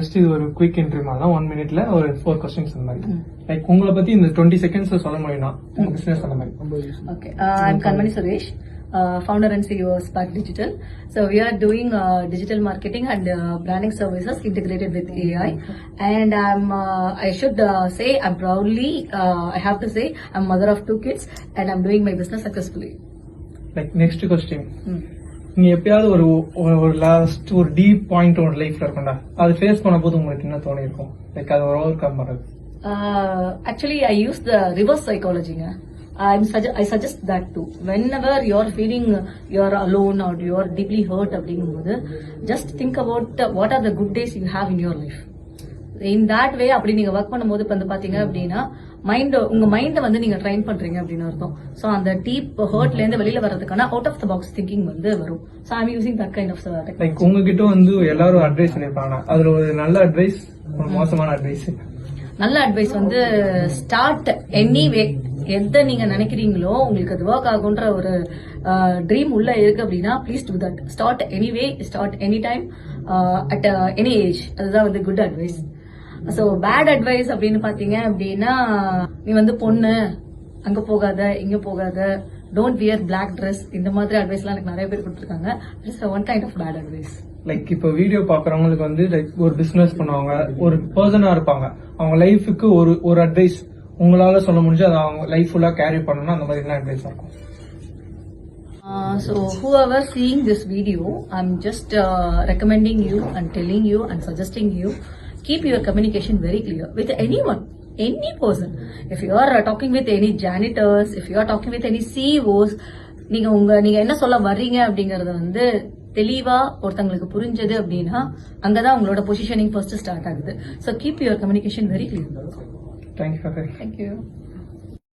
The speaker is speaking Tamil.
ஃபர்ஸ்ட் இது ஒரு குயிக் இன்டர்வியூ மாதிரி தான் 1 மினிட்ல ஒரு 4 கொஸ்டின்ஸ் அந்த மாதிரி லைக் உங்களை பத்தி இந்த 20 செகண்ட்ஸ்ல சொல்ல முடியும்னா உங்க பிசினஸ் அந்த மாதிரி. Okay, I'm Kanmani Suresh, founder and CEO of Spark Digital. So we are doing digital marketing and branding services integrated with AI. And I should say I'm proudly, I have to say I'm mother of 2 kids and I'm doing my business successfully. Like next question, நீங்க எப்பயாவது ஒரு லாஸ்ட் ஒரு டீப் பாயிண்ட் ஒரு லைஃப்ல இருக்கும்டா அது ஃபேஸ் பண்ண போது உங்களுக்கு என்ன தோணி இருக்கும், லைக் அது ஓவர் கம் பண்றது? Actually, I use the reverse psychology. I suggest that too. Whenever you're feeling you're alone or you're deeply hurt, just think about what are the good days you have in your life. In that way, அப்படி நீங்க ஒர்க் பண்ணும்போது வந்து பாத்தீங்க அப்படின்னா உங்க மைண்ட வந்து நீங்க ட்ரைன் பண்றீங்க அப்படின்னு அர்த்தம். சோ அந்த டீப் ஹர்ட்ல இருந்து வெளியில வர்றதுக்கான out of the box thinking வந்து வரும். So I am using that kind of technique. Like உங்ககிட்ட வந்து எல்லாரும் அட்வைஸ் பண்ணிருப்பாங்க, அதுல ஒரு நல்ல அட்வைஸ் ஒரு மோசமான அட்வைஸ்? நல்ல அட்வைஸ் வந்து ஸ்டார்ட் எனிவே. எதை நீங்க நினைக்கிறீங்களோ உங்களுக்கு அது ஒர்க் ஆகுன்ற ஒரு ட்ரீம் உள்ள இருக்கு அப்படின்னா please do that. Start anyway, start any time, at any age. அதுதான் வந்து good advice. So bad advice அப்படின்னு பாத்தீங்க அப்படின்னா நீ வந்து பொண்ணு அங்க போகாத இங்க போகாத, டோன்ட் வியர் பிளாக் ட்ரெஸ், இந்த மாதிரி அட்வைஸ் எல்லாம் எனக்கு நிறைய பேர் கொடுத்துருக்காங்க. It's one kind of bad advice. Like இப்போ வீடியோ பாக்குறவங்களுக்கு வந்து லைக் ஒரு பிசினஸ் பண்ணுவாங்க, ஒரு பர்சனா இருப்பாங்க, அவங்க லைஃபுக்கு ஒரு அட்வைஸ் உங்களால சொல்ல முடிஞ்சு அதை அவங்க லைஃப் ஃபுல்லா கேரி பண்ணணும், அந்த மாதிரி என்ன அட்வைஸ் இருக்கும்? So whoever seeing this video, I'm just recommending you and telling you and suggesting you, keep your communication very clear with anyone, any person. If you are talking with any janitors, if you are talking with any CEOs, நீங்க என்ன சொல்ல வர்றீங்க அப்படிங்கறது வந்து தெளிவா ஒருத்தங்களுக்கு புரிஞ்சது அப்படின்னா அங்கதான் உங்களோட பொசிஷனிங் ஃபர்ஸ்ட் ஸ்டார்ட் ஆகுது. So keep your communication very clear. Thank you. Thank you.